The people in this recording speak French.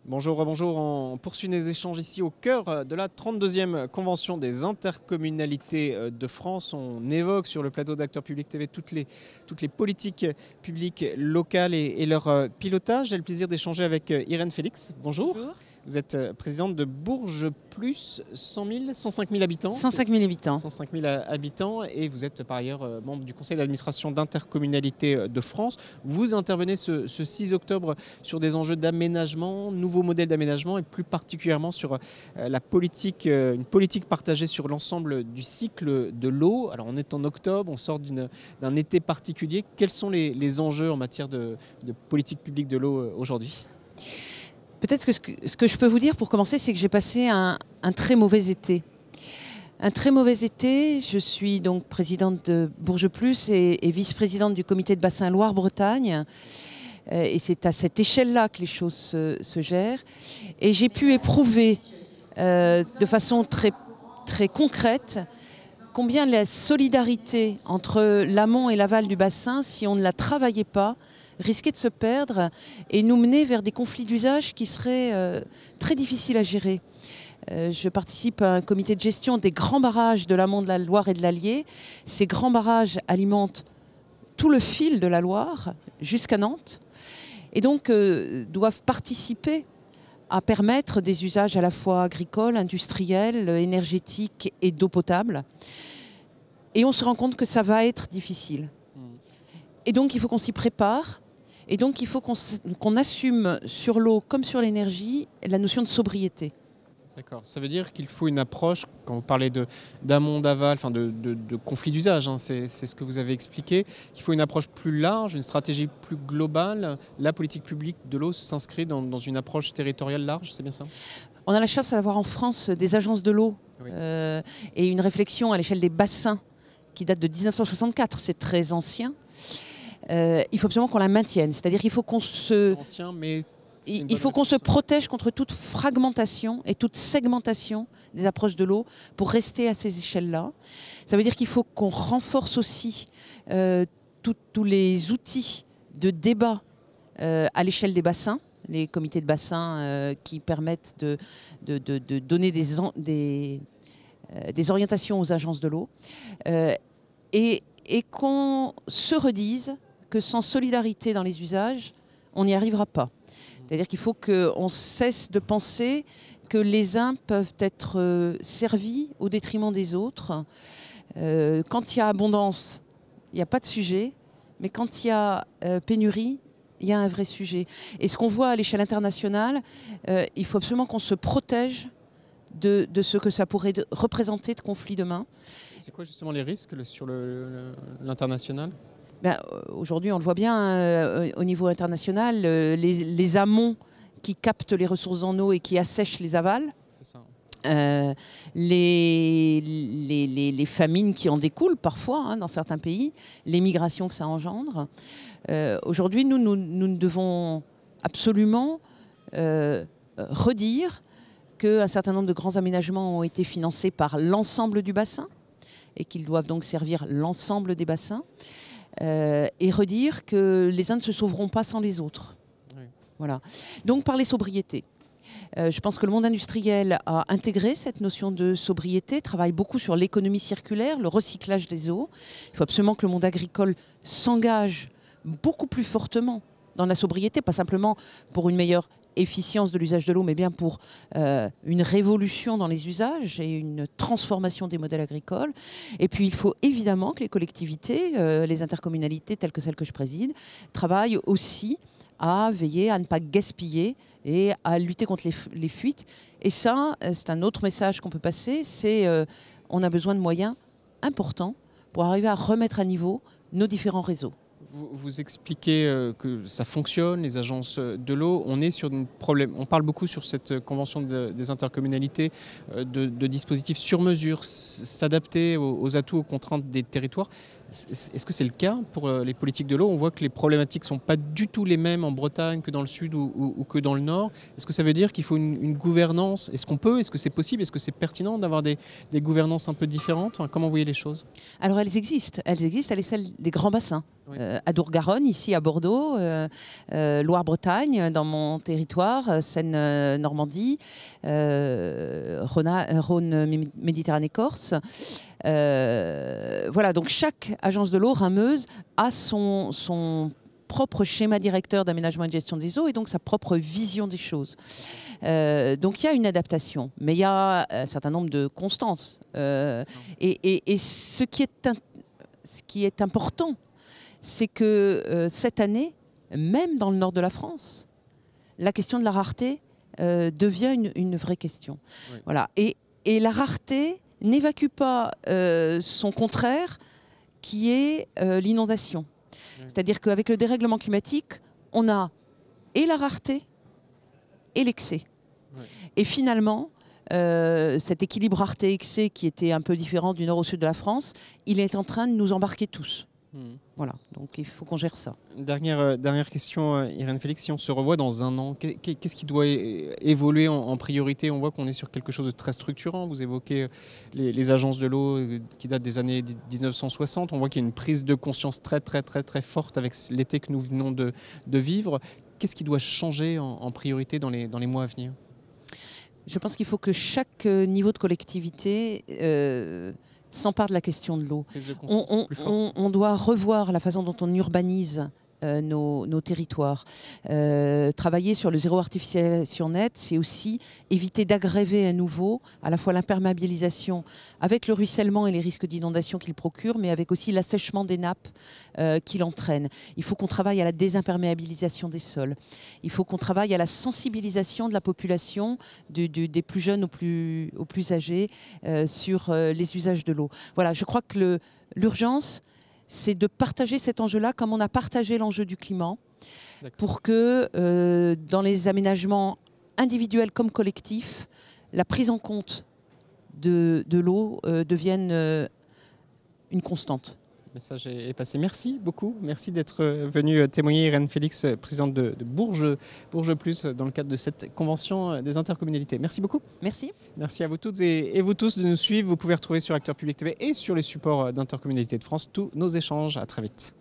Bonjour, bonjour. On poursuit nos échanges ici au cœur de la 32e convention des intercommunalités de France. On évoque sur le plateau d'Acteurs Publics TV toutes les politiques publiques locales et leur pilotage. J'ai le plaisir d'échanger avec Irène Félix. Bonjour. Bonjour. Vous êtes présidente de Bourges Plus, 100 000, 105 000 habitants. 105 000 habitants. 105 000 habitants et vous êtes par ailleurs membre du conseil d'administration d'Intercommunalités de France. Vous intervenez ce 6 octobre sur des enjeux d'aménagement, nouveaux modèles d'aménagement et plus particulièrement sur une politique partagée sur l'ensemble du cycle de l'eau. Alors on est en octobre, on sort d'un été particulier. Quels sont les enjeux en matière de politique publique de l'eau aujourd'hui ? Peut-être que ce que je peux vous dire pour commencer, c'est que j'ai passé un très mauvais été. Un très mauvais été. Je suis donc présidente de Bourges Plus et vice-présidente du comité de bassin Loire-Bretagne. Et c'est à cette échelle-là que les choses se gèrent. Et j'ai pu éprouver de façon très, très concrète combien la solidarité entre l'amont et l'aval du bassin, si on ne la travaillait pas, risquait de se perdre et nous mener vers des conflits d'usage qui seraient très difficiles à gérer. Je participe à un comité de gestion des grands barrages de l'amont de la Loire et de l'Allier. Ces grands barrages alimentent tout le fil de la Loire jusqu'à Nantes et donc doivent participer à permettre des usages à la fois agricoles, industriels, énergétiques et d'eau potable. Et on se rend compte que ça va être difficile. Et donc il faut qu'on s'y prépare. Et donc il faut qu'on assume sur l'eau comme sur l'énergie la notion de sobriété. D'accord. Ça veut dire qu'il faut une approche, quand vous parlez d'amont, d'aval, enfin de conflit d'usage, hein, c'est ce que vous avez expliqué, qu'il faut une approche plus large, une stratégie plus globale. La politique publique de l'eau s'inscrit dans une approche territoriale large, c'est bien ça ? On a la chance d'avoir en France des agences de l'eau Oui. et une réflexion à l'échelle des bassins qui date de 1964, c'est très ancien. Il faut absolument qu'on la maintienne, c'est-à-dire qu'il faut qu'on se... Ancien, mais il faut qu'on se protège contre toute fragmentation et toute segmentation des approches de l'eau pour rester à ces échelles-là. Ça veut dire qu'il faut qu'on renforce aussi tous les outils de débat à l'échelle des bassins, les comités de bassin qui permettent de donner des orientations aux agences de l'eau et qu'on se redise que sans solidarité dans les usages, on n'y arrivera pas. C'est-à-dire qu'il faut qu'on cesse de penser que les uns peuvent être servis au détriment des autres. Quand il y a abondance, il n'y a pas de sujet, mais quand il y a pénurie, il y a un vrai sujet. Et ce qu'on voit à l'échelle internationale, il faut absolument qu'on se protège de ce que ça pourrait représenter de conflits demain. c'est quoi justement les risques sur l'international ? Aujourd'hui, on le voit bien au niveau international, les amont qui captent les ressources en eau et qui assèchent les avals. C'est ça. Les famines qui en découlent parfois dans certains pays, les migrations que ça engendre. Aujourd'hui, nous devons absolument redire qu'un certain nombre de grands aménagements ont été financés par l'ensemble du bassin et qu'ils doivent donc servir l'ensemble des bassins. Et redire que les uns ne se sauveront pas sans les autres. Oui. Voilà. Donc parler sobriété. Je pense que le monde industriel a intégré cette notion de sobriété, travaille beaucoup sur l'économie circulaire, le recyclage des eaux. Il faut absolument que le monde agricole s'engage beaucoup plus fortement dans la sobriété, pas simplement pour une meilleure efficience de l'usage de l'eau, mais bien pour une révolution dans les usages et une transformation des modèles agricoles. Et puis il faut évidemment que les collectivités, les intercommunalités telles que celles que je préside, travaillent aussi à veiller à ne pas gaspiller et à lutter contre les fuites. Et ça, c'est un autre message qu'on peut passer, c'est on a besoin de moyens importants pour arriver à remettre à niveau nos différents réseaux. Vous expliquez que ça fonctionne, les agences de l'eau. On parle beaucoup sur cette convention des intercommunalités de dispositifs sur mesure, s'adapter aux atouts, aux contraintes des territoires. Est-ce que c'est le cas pour les politiques de l'eau? On voit que les problématiques ne sont pas du tout les mêmes en Bretagne que dans le sud ou que dans le nord. Est-ce que ça veut dire qu'il faut une gouvernance? Est-ce que c'est possible? Est-ce que c'est pertinent d'avoir des gouvernances un peu différentes? Enfin, comment vous voyez les choses? Alors elles existent, elle est celle des grands bassins. Oui. À Dourgaronne, ici à Bordeaux, Loire-Bretagne, dans mon territoire, Seine-Normandie, Rhône-Méditerranée-Corse. Voilà, donc chaque agence de l'eau rameuse a son propre schéma directeur d'aménagement et de gestion des eaux et donc sa propre vision des choses. Donc il y a une adaptation, mais il y a un certain nombre de constantes. Et ce qui est important, c'est que cette année, même dans le nord de la France, la question de la rareté devient une vraie question. Oui. Voilà. Et la rareté n'évacue pas son contraire, qui est l'inondation. Oui. C'est-à-dire qu'avec le dérèglement climatique, on a et la rareté et l'excès. Oui. Et finalement, cet équilibre rareté-excès qui était un peu différent du nord au sud de la France, il est en train de nous embarquer tous. Voilà, donc il faut qu'on gère ça. Dernière question, Irène Félix, si on se revoit dans un an, qu'est-ce qui doit évoluer en priorité? On voit qu'on est sur quelque chose de très structurant. Vous évoquez les agences de l'eau qui datent des années 1960. On voit qu'il y a une prise de conscience très forte avec l'été que nous venons de vivre. Qu'est-ce qui doit changer en priorité dans les mois à venir? Je pense qu'il faut que chaque niveau de collectivité s'empare de la question de l'eau. On doit revoir la façon dont on urbanise nos territoires. Travailler sur le zéro artificialisation net, c'est aussi éviter d'aggraver à nouveau à la fois l'imperméabilisation avec le ruissellement et les risques d'inondation qu'il procure, mais avec aussi l'assèchement des nappes qu'il entraîne. Il faut qu'on travaille à la désimperméabilisation des sols. Il faut qu'on travaille à la sensibilisation de la population, des plus jeunes aux plus âgés, sur les usages de l'eau. Voilà, je crois que l'urgence, c'est de partager cet enjeu-là comme on a partagé l'enjeu du climat pour que dans les aménagements individuels comme collectifs, la prise en compte de l'eau devienne une constante. Le message est passé. Merci beaucoup. Merci d'être venue témoigner, Irène Félix, présidente de Bourges Plus, dans le cadre de cette convention des intercommunalités. Merci beaucoup. Merci. Merci à vous toutes et vous tous de nous suivre. Vous pouvez retrouver sur Acteurs Publics TV et sur les supports d'Intercommunalité de France tous nos échanges. À très vite.